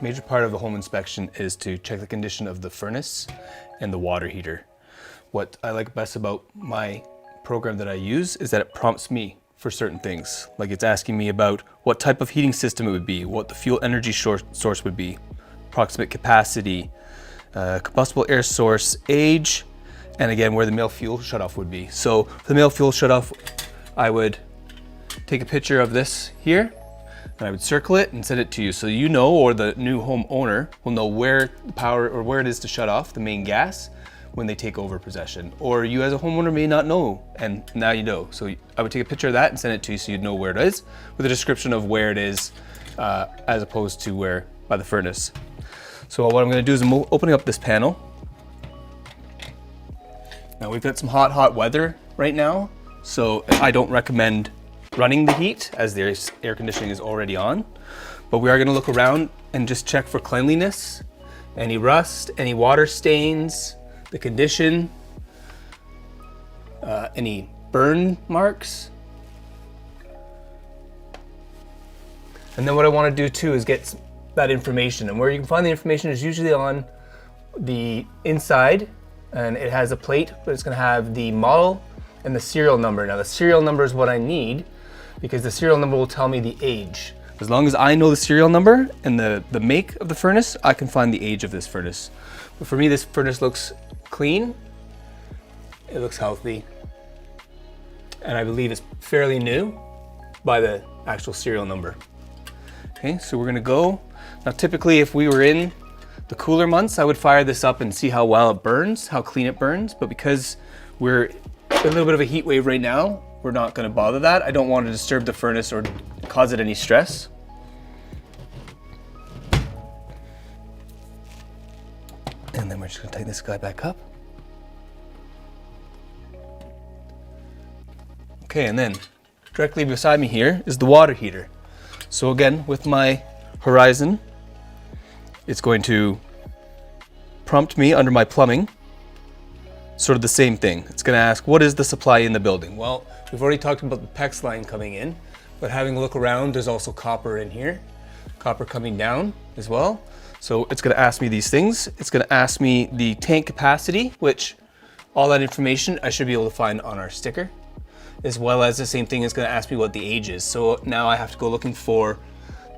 major part of the home inspection is to check the condition of the furnace and the water heater. What I like best about my program that I use is that it prompts me for certain things. Like it's asking me about what type of heating system it would be, what the fuel energy source would be, approximate capacity, combustible air source, age, and again where the male fuel shutoff would be. So for the male fuel shutoff, I would take a picture of this here and I would circle it and send it to you, so you know, or the new home owner will know where the power or where it is to shut off the main gas when they take over possession. Or you as a homeowner may not know, and now you know. So I would take a picture of that and send it to you so you'd know where it is, with a description of where it is as opposed to where by the furnace. So what I'm going to do is I'm opening up this panel. Now we've got some hot weather right now, so I don't recommend running the heat as the air conditioning is already on, but we are going to look around and just check for cleanliness, any rust, any water stains, the condition, any burn marks. And then what I want to do too is get that information, and where you can find the information is usually on the inside, and it has a plate, but it's going to have the model and the serial number. Now the serial number is what I need because the serial number will tell me the age. As long as I know the serial number and the make of the furnace, I can find the age of this furnace. But for me, this furnace looks clean, it looks healthy, and I believe it's fairly new by the actual serial number. Okay, so we're gonna go. Now typically if we were in the cooler months, I would fire this up and see how well it burns, how clean it burns, but because we're in a little bit of a heat wave right now, we're not gonna bother that. I don't want to disturb the furnace or cause it any stress. And then we're just gonna tighten this guy back up. Okay, and then directly beside me here is the water heater. So again, with my horizon, it's going to prompt me under my plumbing, sort of the same thing. It's gonna ask, what is the supply in the building? Well, we've already talked about the PEX line coming in, but having a look around, there's also copper in here, copper coming down as well. So it's gonna ask me these things. It's gonna ask me the tank capacity, which all that information I should be able to find on our sticker, as well as the same thing is gonna ask me what the age is. So now I have to go looking for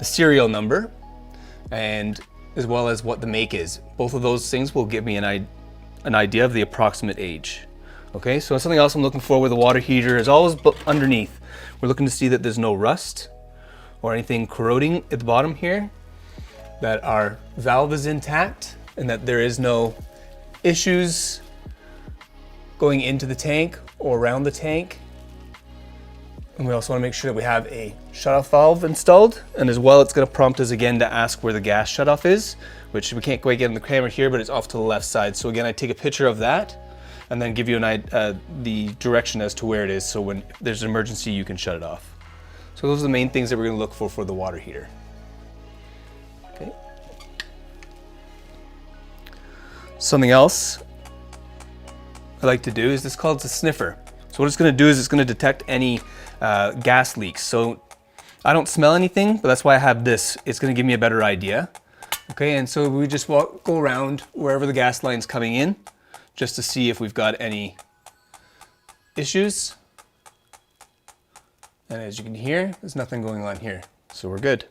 the serial number and as well as what the make is. Both of those things will give me an idea of the approximate age. Okay, so something else I'm looking for with the water heater is always underneath. We're looking to see that there's no rust or anything corroding at the bottom here, that our valve is intact, and that there is no issues going into the tank or around the tank. And we also want to make sure that we have a shutoff valve installed, and as well it's going to prompt us again to ask where the gas shutoff is, which we can't quite get in the camera here, but it's off to the left side. So again, I take a picture of that and then give you the direction as to where it is, so when there's an emergency you can shut it off. So those are the main things that we're going to look for the water heater. Okay. Something else I like to do is this called a sniffer. So what it's going to do is it's going to detect any gas leaks. So I don't smell anything, but that's why I have this. It's going to give me a better idea. Okay, and so we just go around wherever the gas line's coming in, just to see if we've got any issues. And as you can hear, there's nothing going on here, so we're good.